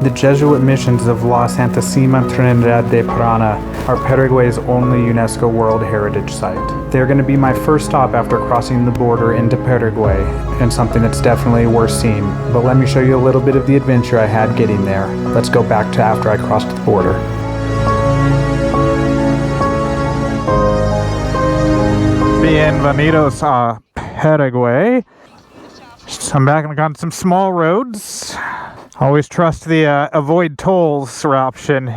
The Jesuit missions of La Santísima Trinidad de Paraná are Paraguay's only UNESCO World Heritage Site. They're going to be my first stop after crossing the border into Paraguay, and something that's definitely worth seeing. But let me show you a little bit of the adventure I had getting there. Let's go back to after I crossed the border. Bienvenidos a Paraguay. I'm back on some small roads. Always trust the avoid tolls option.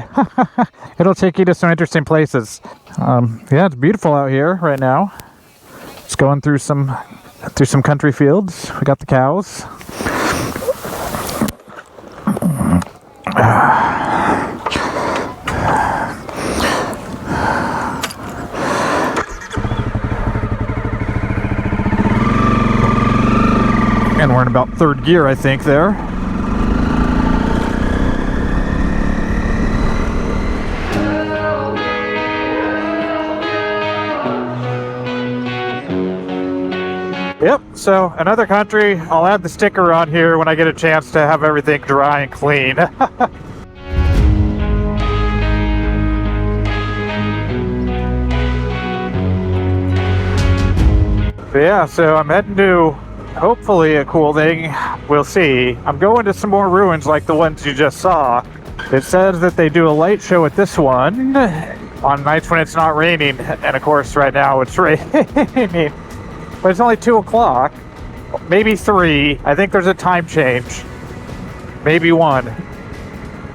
It'll take you to some interesting places. Yeah, it's beautiful out here right now. It's going through some country fields. We got the cows. And we're in about third gear, I think, there. Yep, so another country. I'll add the sticker on here when I get a chance to have everything dry and clean. But yeah, so I'm heading to hopefully a cool thing. We'll see. I'm going to some more ruins like the ones you just saw. It says that they do a light show at this one on nights when it's not raining, and of course right now it's raining. But it's only 2 o'clock, maybe 3. I think there's a time change, maybe 1.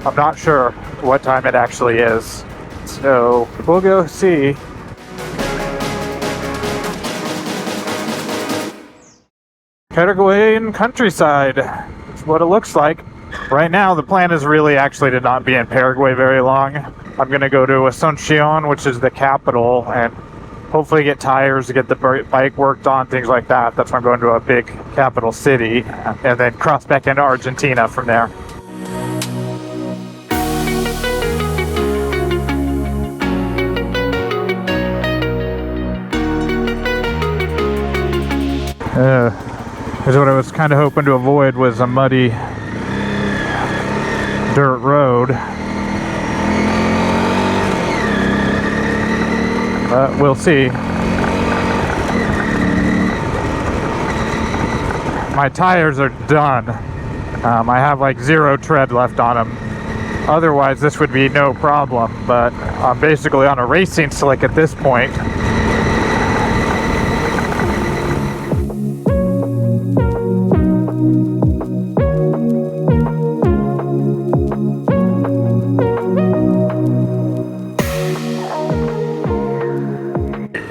I'm not sure what time it actually is, so we'll go see. Paraguayan countryside is what it looks like. Right now, the plan is really actually to not be in Paraguay very long. I'm going to go to Asuncion, which is the capital, and hopefully get tires to get the bike worked on, things like that. That's why I'm going to a big capital city, and then cross back into Argentina from there. Because what I was kind of hoping to avoid was a muddy dirt road. But we'll see. My tires are done. I have like 0 tread left on them. Otherwise, this would be no problem. But I'm basically on a racing slick at this point.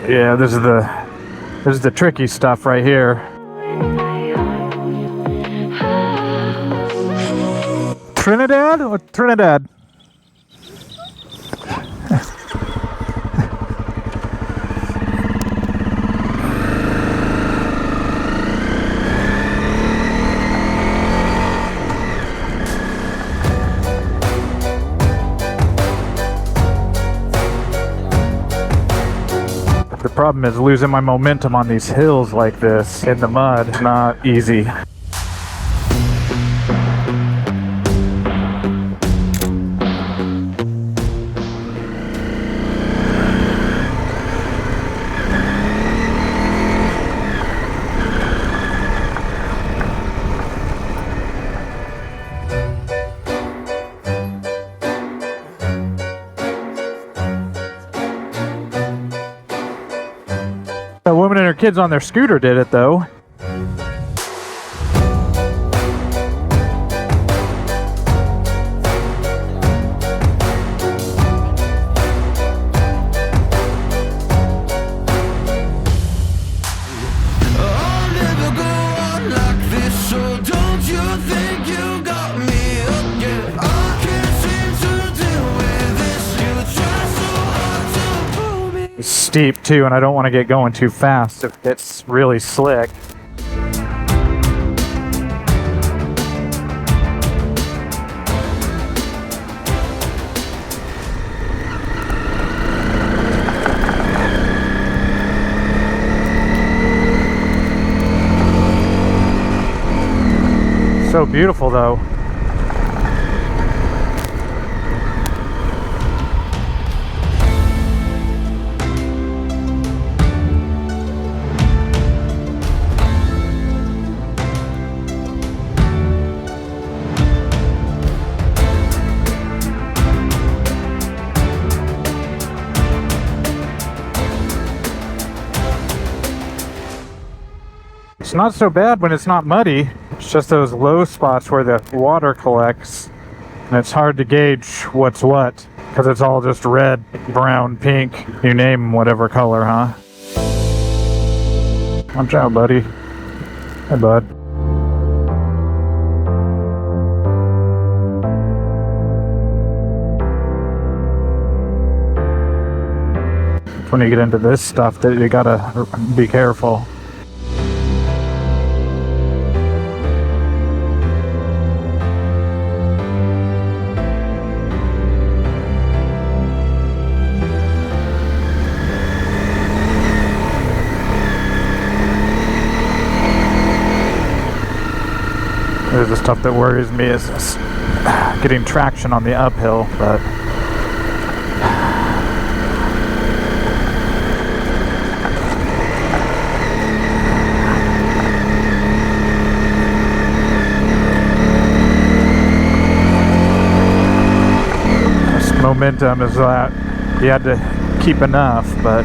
Yeah, this is the tricky stuff right here. Trinidad or Trinidad? The problem is losing my momentum on these hills like this in the mud. It's not easy. A woman and her kids on their scooter did it, though. Steep too, and I don't want to get going too fast if it's really slick. So beautiful though. It's not so bad when it's not muddy. It's just those low spots where the water collects, and it's hard to gauge what's what, because it's all just red, brown, pink, you name whatever color, huh? Watch out, buddy. Hey, bud. When you get into this stuff, that you gotta be careful. There's the stuff that worries me is getting traction on the uphill, but this momentum is that you had to keep enough, but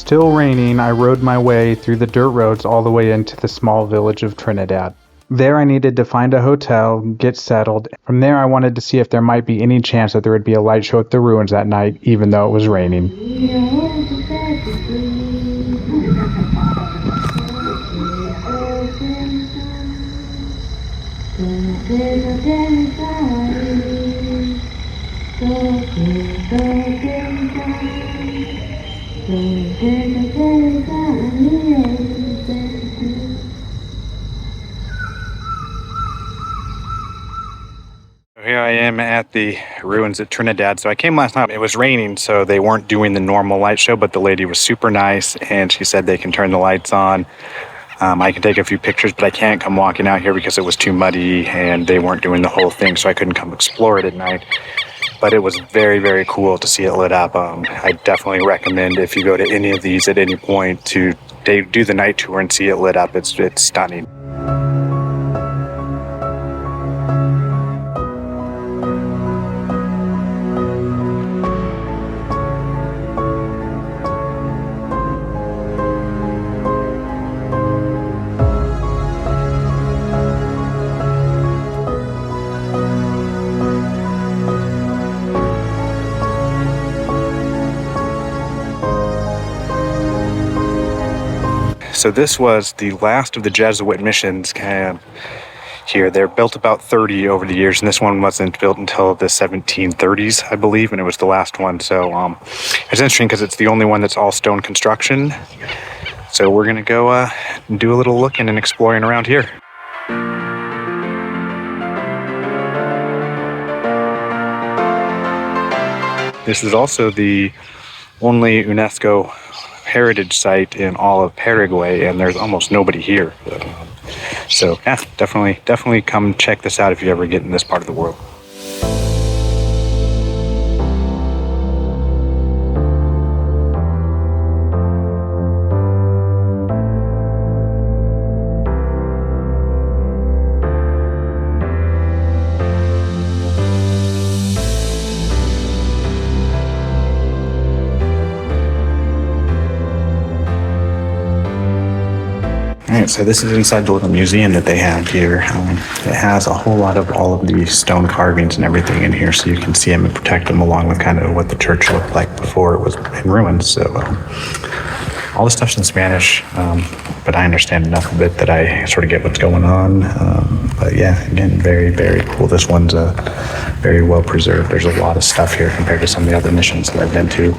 Still raining, I rode my way through the dirt roads all the way into the small village of Trinidad. There I needed to find a hotel, get settled. From there I wanted to see if there might be any chance that there would be a light show at the ruins that night, even though it was raining. Here I am at the ruins at Trinidad. So I came last night. It was raining, so they weren't doing the normal light show, but the lady was super nice, and she said they can turn the lights on. I can take a few pictures, but I can't come walking out here because it was too muddy, and they weren't doing the whole thing, so I couldn't come explore it at night. But it was very, very cool to see it lit up. I definitely recommend if you go to any of these at any point to do the night tour and see it lit up. It's stunning. So this was the last of the Jesuit missions here. They're built about 30 over the years, and this one wasn't built until the 1730s, I believe, and it was the last one. So it's interesting because it's the only one that's all stone construction. So we're going to go do a little looking and exploring around here. This is also the only UNESCO Heritage Site in all of Paraguay, and there's almost nobody here. So yeah, definitely come check this out if you ever get in this part of the world. Alright, so this is inside the little museum that they have here. It has a whole lot of all of the stone carvings and everything in here, so you can see them and protect them, along with kind of what the church looked like before it was in ruins. So all the stuff's in Spanish, but I understand enough of it that I sort of get what's going on. But yeah, again, very, very cool. This one's very well preserved. There's a lot of stuff here compared to some of the other missions that I've been to.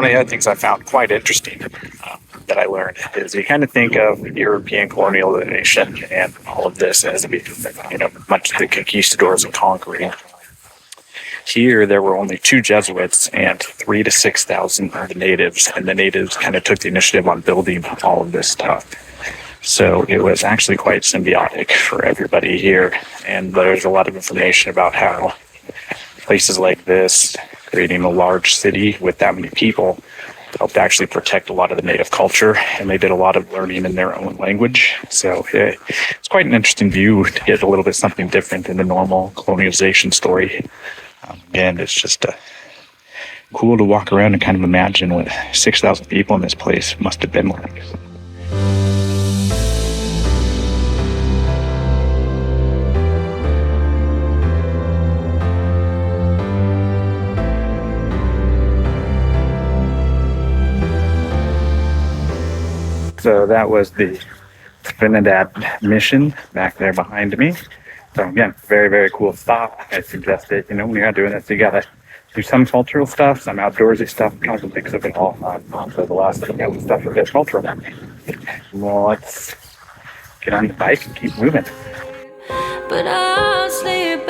one of the other things I found quite interesting that I learned is you kind of think of European colonialization and all of this as, much of the conquistadors and conquering. Here, there were only 2 Jesuits and 3,000 to 6,000 of the natives, and the natives kind of took the initiative on building all of this stuff. So it was actually quite symbiotic for everybody here, and there's a lot of information about how places like this, creating a large city with that many people, helped actually protect a lot of the native culture, and they did a lot of learning in their own language. So it's quite an interesting view to get a little bit something different than the normal colonialization story. Again, it's just cool to walk around and kind of imagine what 6,000 people in this place must have been like. So that was the Trinidad mission back there behind me. So again, very, very cool stop. I suggest it, when you're out doing this, you gotta do some cultural stuff, some outdoorsy stuff, kind of a mix of it all. So the last thing I was stuff a bit cultural. Well, let's get on the bike and keep moving. But I'll sleep